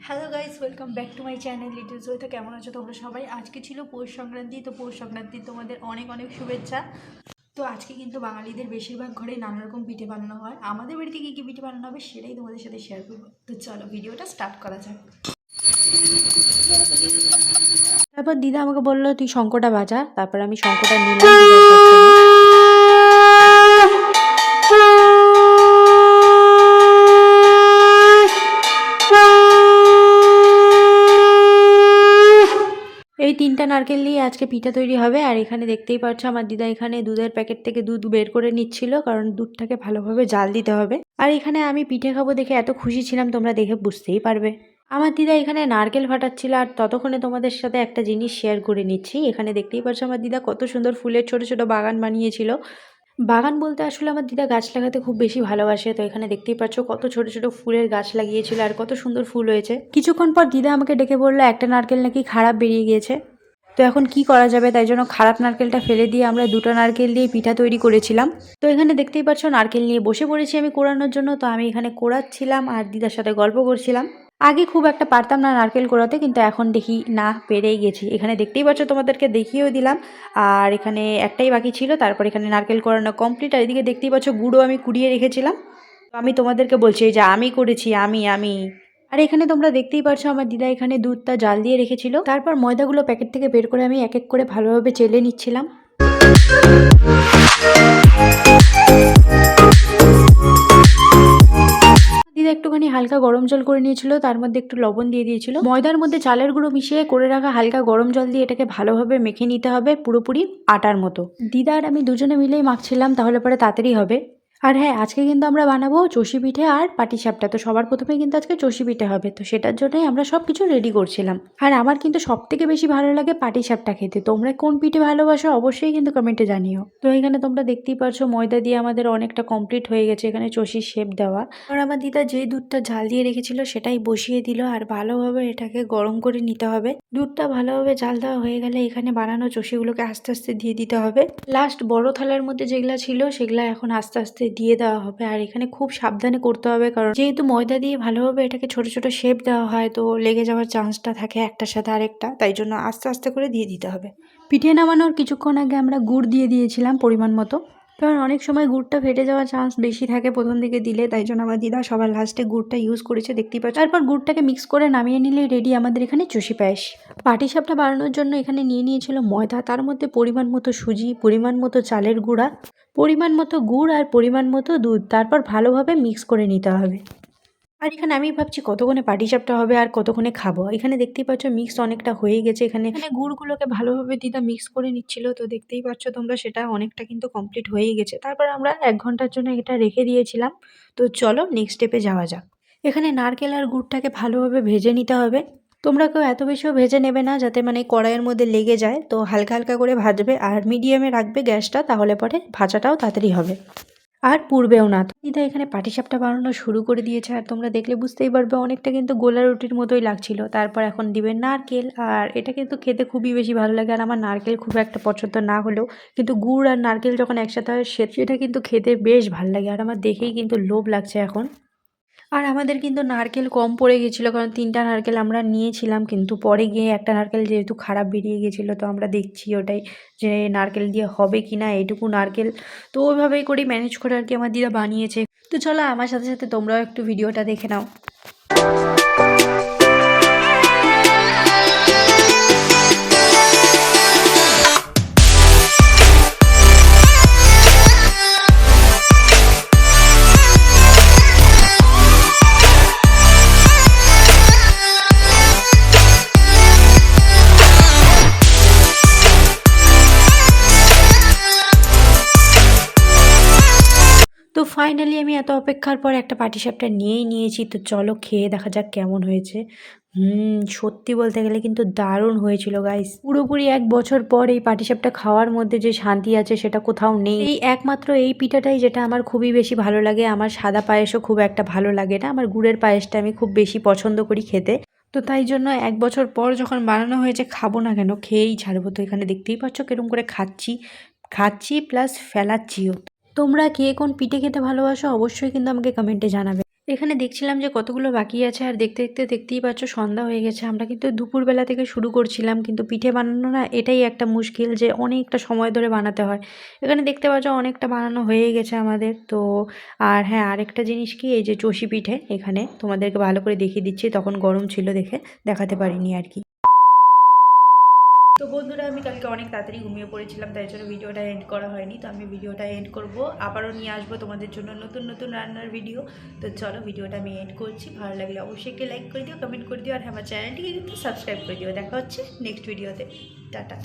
Hello guys, welcome back to my channel Little Joy. তো কেমন আছো তোমরা সবাই? আজকে ছিল পৌষ সংক্রান্তি। তো পৌষ সংক্রান্তি তোমাদের অনেক অনেক শুভেচ্ছা। তো আজকে কিন্তু বাঙালিদের বেশিরভাগ ঘরে নানা রকম পিঠে বানানো হয়। আমাদের বাড়িতে কী কী পিঠে বানানো হবে সেটাই তোমাদের সাথে শেয়ার করবো। তো চলো ভিডিওটা স্টার্ট করা যাক। তারপর দিদা আমাকে বললো তুই শঙ্কটা বাজা। তারপর আমি শঙ্কটা নিলাম দিদার কাছ থেকে। এই 3টা নারকেল দিয়ে আজকে পিঠা তৈরি হবে। আর এখানে দেখতেই পাচ্ছ আমার দিদা এখানে দুধের প্যাকেট থেকে দুধ বের করে নিচ্ছিল, কারণ দুধটাকে ভালোভাবে জাল দিতে হবে। আর এখানে আমি পিঠে খাবো দেখে এত খুশি ছিলাম, তোমরা দেখে বুঝতেই পারবে। আমার দিদা এখানে নারকেল ফাটাচ্ছিল, আর ততক্ষণে তোমাদের সাথে একটা জিনিস শেয়ার করে নিচ্ছি। এখানে দেখতেই পাচ্ছ আমার দিদা কত সুন্দর ফুলের ছোট ছোট বাগান বানিয়েছিল। বাগান বলতে আসলে আমার দিদা গাছ লাগাতে খুব বেশি ভালোবাসে। তো এখানে দেখতেই পাচ্ছ কত ছোট ছোট ফুলের গাছ লাগিয়েছিল, আর কত সুন্দর ফুল হয়েছে। কিছুক্ষণ পর দিদা আমাকে ডেকে বললো একটা নারকেল নাকি খারাপ বেরিয়ে গিয়েছে। তো এখন কি করা যাবে, তাই জন্য খারাপ নারকেলটা ফেলে দিয়ে আমরা 2টা নারকেল দিয়ে পিঠা তৈরি করেছিলাম। তো এখানে দেখতেই পাচ্ছ নারকেল নিয়ে বসে পড়েছি আমি কোড়ানোর জন্য। তো আমি এখানে কোড়াচ্ছিলাম আর দিদার সাথে গল্প করছিলাম। আগে খুব একটা পারতাম না নারকেল কোড়াতে, কিন্তু এখন দেখি না পেরেই গেছি। এখানে দেখতেই পাচ্ছ তোমাদেরকে দেখিয়েও দিলাম। আর এখানে একটাই বাকি ছিল, তারপর এখানে নারকেল কোড়ানো কমপ্লিট। আর এদিকে দেখতেই পাচ্ছ গুঁড়ো আমি কুড়িয়ে রেখেছিলাম। তো আমি তোমাদেরকে বলছি যে আমি করেছি, আমি। আর এখানে তোমরা দেখতেই পাচ্ছ আমার দিদা এখানে দুধটা জাল দিয়ে রেখেছিল। তারপর ময়দাগুলো প্যাকেট থেকে বের করে আমি এক এক করে ভালোভাবে চেলে নিচ্ছিলাম। দিদা একটুখানি হালকা গরম জল করে নিয়েছিল, তার মধ্যে একটু লবণ দিয়ে দিয়েছিল। ময়দার মধ্যে চালের গুঁড়ো মিশিয়ে করে রাখা হালকা গরম জল দিয়ে এটাকে ভালোভাবে মেখে নিতে হবে, পুরোপুরি আটার মতো। দিদা আর আমি দুজনে মিলেই মাখছিলাম, তাহলে পরে তাড়াতাড়ি হবে। আর হ্যাঁ, আজকে কিন্তু আমরা বানাবো চষি পিঠে আর পাটিসাপটা। তো সবার প্রথমে কিন্তু আজকে চষি পিঠে হবে, তো সেটার জন্যই আমরা সব কিছু রেডি করছিলাম। আর আমার কিন্তু সব থেকে বেশি ভালো লাগে পাটিসাপটা খেতে। তোমরা কোন পিঠে ভালোবাসো অবশ্যই কিন্তু কমেন্টে জানিও। তো এখানে তোমরা দেখতেই পারছো ময়দা দিয়ে আমাদের অনেকটা কমপ্লিট হয়ে গেছে এখানে চষির শেপ দেওয়া। আর আমার দিদা যে দুধটা জাল দিয়ে রেখেছিল সেটাই বসিয়ে দিল, আর ভালোভাবে এটাকে গরম করে নিতে হবে। দুধটা ভালোভাবে জাল দেওয়া হয়ে গেলে এখানে বানানো চষিগুলোকে আস্তে আস্তে দিয়ে দিতে হবে। লাস্ট বড় থালার মধ্যে যেগুলা ছিল সেগুলা এখন আস্তে আস্তে দিয়ে দেওয়া হবে। আর এখানে খুব সাবধানে করতে হবে, কারণ যেহেতু ময়দা দিয়ে ভালোভাবে এটাকে ছোট ছোট শেপ দেওয়া হয়, তো লেগে যাওয়ার চান্সটা থাকে একটার সাথে আরেকটা, তাই জন্য আস্তে আস্তে করে দিয়ে দিতে হবে। পিঠে নামানোর কিছুক্ষণ আগে আমরা গুড় দিয়ে দিয়েছিলাম পরিমাণ মতো, কারণ অনেক সময় গুড়টা ফেটে যাওয়ার চান্স বেশি থাকে প্রথম দিকে দিলে, তাই জন্য আমার দিদা সবার লাস্টে গুড়টা ইউজ করেছে, দেখতেই পাচ্ছি। তারপর গুড়টাকে মিক্স করে নামিয়ে নিলেই রেডি আমাদের এখানে চষি পায়েস। পাটিসাপটা বানানোর জন্য এখানে নিয়ে নিয়েছিল ময়দা, তার মধ্যে পরিমাণ মতো সুজি, পরিমাণ মতো চালের গুঁড়া, পরিমাণ মতো গুড় আর পরিমাণ মতো দুধ। তারপর ভালোভাবে মিক্স করে নিতে হবে। আর এখানে আমি ভাবছি কতক্ষণে পাটিসাপটা হবে আর কতক্ষণে খাবো। এখানে দেখতেই পাচ্ছ মিক্স অনেকটা হয়ে গেছে। এখানে গুড়গুলোকে ভালোভাবে দিদা মিক্স করে নিচ্ছিল, তো দেখতেই পাচ্ছ তোমরা সেটা অনেকটা কিন্তু কমপ্লিট হয়েই গেছে। তারপর আমরা 1 ঘন্টার জন্য এটা রেখে দিয়েছিলাম। তো চলো নেক্সট স্টেপে যাওয়া যাক। এখানে নারকেল আর গুড়টাকে ভালোভাবে ভেজে নিতে হবে। তোমরা কেউ এত বেশিও ভেজে নেবে না, যাতে মানে কড়াইয়ের মধ্যে লেগে যায়। তো হালকা হালকা করে ভাজবে আর মিডিয়ামে রাখবে গ্যাসটা, তাহলে পরে ভাজাটাও তাড়াতাড়ি হবে আর পুড়বেও না। তো দিদা এখানে পাটিসাপটা বানানো শুরু করে দিয়েছে, আর তোমরা দেখলে বুঝতেই পারবে অনেকটা কিন্তু গোলা রুটির মতোই লাগছিল। তারপর এখন দিবে নারকেল, আর এটা কিন্তু খেতে খুবই বেশি ভালো লাগে। আর আমার নারকেল খুব একটা পছন্দ না হলেও কিন্তু গুড় আর নারকেল যখন একসাথে হয় সেটা কিন্তু খেতে বেশ ভালো লাগে। আর আমার দেখেই কিন্তু লোভ লাগছে এখন। আর আমাদের কিন্তু নারকেল কম পড়ে গেছিলো, কারণ 3টা নারকেল আমরা নিয়েছিলাম, কিন্তু পরে গিয়ে একটা নারকেল যেহেতু খারাপ বেরিয়ে গেছিলো, তো আমরা দেখছি ওটাই যে নারকেল দিয়ে হবে কি না এইটুকু নারকেল। তো ওইভাবেই করেই ম্যানেজ করে আর কি আমার দিদা বানিয়েছে। তো চলো আমার সাথে সাথে তোমরাও একটু ভিডিওটা দেখে নাও। তো ফাইনালি আমি এত অপেক্ষার পর একটা পাটিসাপটা নিয়েই নিয়েছি। তো চলো খেয়ে দেখা যাক কেমন হয়েছে। সত্যি বলতে গেলে কিন্তু দারুণ হয়েছিল গাইস। পুরোপুরি 1 বছর পর এই পাটিসাপটা খাওয়ার মধ্যে যে শান্তি আছে সেটা কোথাও নেই। এই একমাত্র এই পিঠাটাই যেটা আমার খুবই বেশি ভালো লাগে। আমার সাদা পায়েসও খুব একটা ভালো লাগে না, আমার গুড়ের পায়েসটা আমি খুব বেশি পছন্দ করি খেতে। তো তাই জন্য 1 বছর পর যখন বানানো হয়েছে খাবো না কেন, খেয়েই ছাড়বো। তো এখানে দেখতেই পাচ্ছ কিরম করে খাচ্ছি প্লাস ফেলাচ্ছিও। তোমরা কে কোন পিঠে খেতে ভালোবাসো অবশ্যই কিন্তু আমাকে কমেন্টে জানাবে। এখানে দেখছিলাম যে কতগুলো বাকি আছে, আর দেখতেই পাচ্ছ সন্ধ্যা হয়ে গেছে। আমরা কিন্তু দুপুরবেলা থেকে শুরু করছিলাম, কিন্তু পিঠে বানানো না এটাই একটা মুশকিল যে অনেকটা সময় ধরে বানাতে হয়। এখানে দেখতে পাচ্ছ অনেকটা বানানো হয়ে গেছে আমাদের তো। আর হ্যাঁ, আরেকটা জিনিস কি, এই যে চষি পিঠে এখানে তোমাদেরকে ভালো করে দেখিয়ে দিচ্ছি, তখন গরম ছিল দেখে দেখাতে পারিনি আর কি। তো বন্ধুরা, আমি কালকে অনেক তাড়াতাড়ি ঘুমিয়ে পড়েছিলাম, তাই জন্য ভিডিওটা এন্ড করা হয়নি। তো আমি ভিডিওটা এন্ড করব, আবারও নিয়ে আসবো তোমাদের জন্য নতুন নতুন রান্নার ভিডিও। তো চলো ভিডিওটা আমি এন্ড করছি। ভালো লাগলে অবশ্যই একটি লাইক করে দিও, কমেন্ট করে দিও, আর আমার চ্যানেলটিকে কিন্তু সাবস্ক্রাইব করে দিও। দেখা হচ্ছে নেক্সট ভিডিওতে। টাটা।